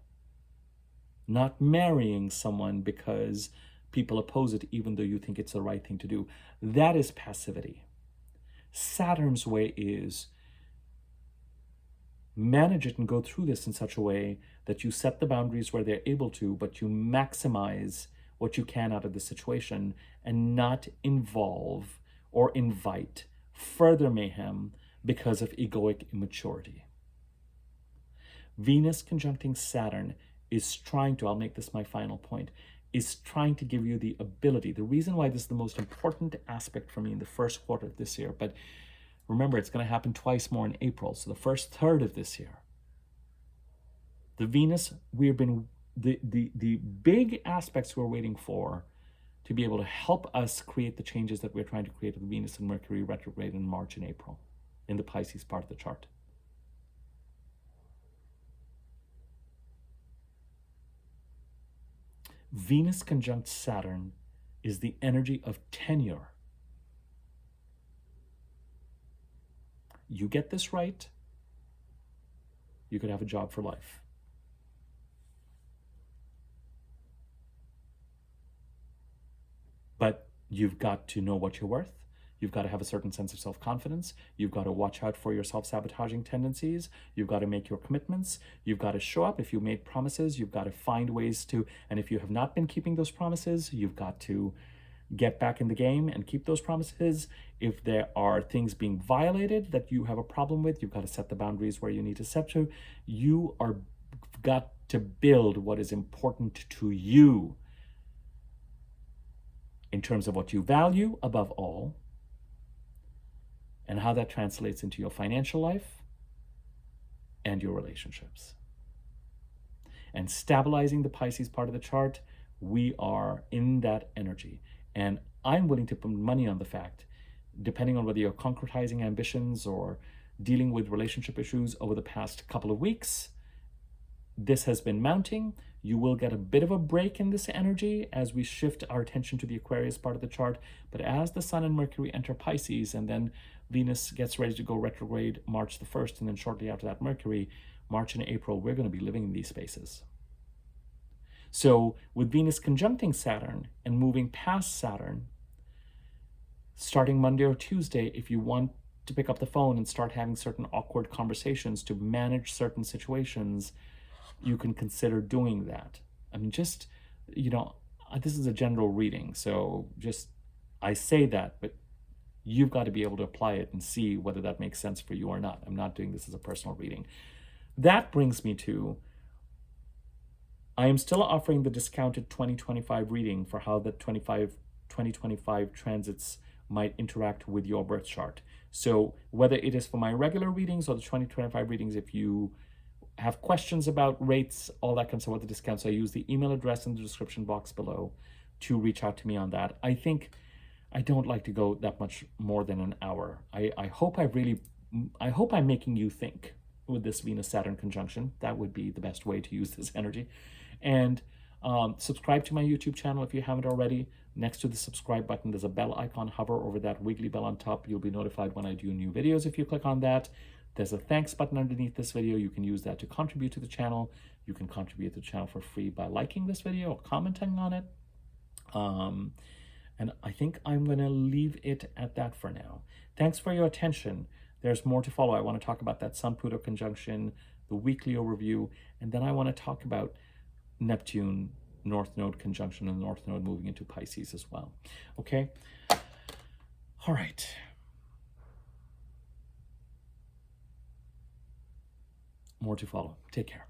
not marrying someone because people oppose it even though you think it's the right thing to do. That is passivity. Saturn's way is manage it and go through this in such a way that you set the boundaries where they're able to, but you maximize what you can out of the situation and not involve or invite further mayhem because of egoic immaturity. Venus conjuncting Saturn is trying to, I'll make this my final point, is trying to give you the ability. The reason why this is the most important aspect for me in the first quarter of this year, but remember, it's going to happen twice more in April, so the first third of this year. The Venus, we've been, the big aspects we're waiting for to be able to help us create the changes that we're trying to create with Venus and Mercury retrograde in March and April in the Pisces part of the chart. Venus conjunct Saturn is the energy of tenure. You get this right, you could have a job for life. But you've got to know what you're worth. You've got to have a certain sense of self-confidence. You've got to watch out for your self-sabotaging tendencies. You've got to make your commitments. You've got to show up. If you made promises, you've got to find ways to, and if you have not been keeping those promises, you've got to get back in the game and keep those promises. If there are things being violated that you have a problem with, you've got to set the boundaries where you need to set to. You are got to build what is important to you in terms of what you value above all, and how that translates into your financial life and your relationships. And stabilizing the Pisces part of the chart, we are in that energy. And I'm willing to put money on the fact, depending on whether you're concretizing ambitions or dealing with relationship issues over the past couple of weeks, this has been mounting. You will get a bit of a break in this energy as we shift our attention to the Aquarius part of the chart. But as the Sun and Mercury enter Pisces, and then Venus gets ready to go retrograde March the 1st, and then shortly after that Mercury, March and April, we're going to be living in these spaces. So with Venus conjuncting Saturn and moving past Saturn, starting Monday or Tuesday, if you want to pick up the phone and start having certain awkward conversations to manage certain situations, you can consider doing that. I mean, just, you know, this is a general reading, so just, I say that, but you've got to be able to apply it and see whether that makes sense for you or not. I'm not doing this as a personal reading. That brings me to, I am still offering the discounted 2025 reading for how the 2025 transits might interact with your birth chart. So whether it is for my regular readings or the 2025 readings, if you have questions about rates, all that kind of stuff with the discounts, I use the email address in the description box below to reach out to me on that. I think I don't like to go that much more than an hour. I hope I'm making you think with this Venus-Saturn conjunction. That would be the best way to use this energy. And subscribe to my YouTube channel if you haven't already. Next to the subscribe button, there's a bell icon. Hover over that wiggly bell on top. You'll be notified when I do new videos if you click on that. There's a thanks button underneath this video. You can use that to contribute to the channel. You can contribute to the channel for free by liking this video or commenting on it. And I think I'm going to leave it at that for now. Thanks for your attention. There's more to follow. I want to talk about that Sun-Pluto conjunction, the weekly overview, and then I want to talk about Neptune North Node conjunction and North Node moving into Pisces as well. Okay? All right. More to follow. Take care.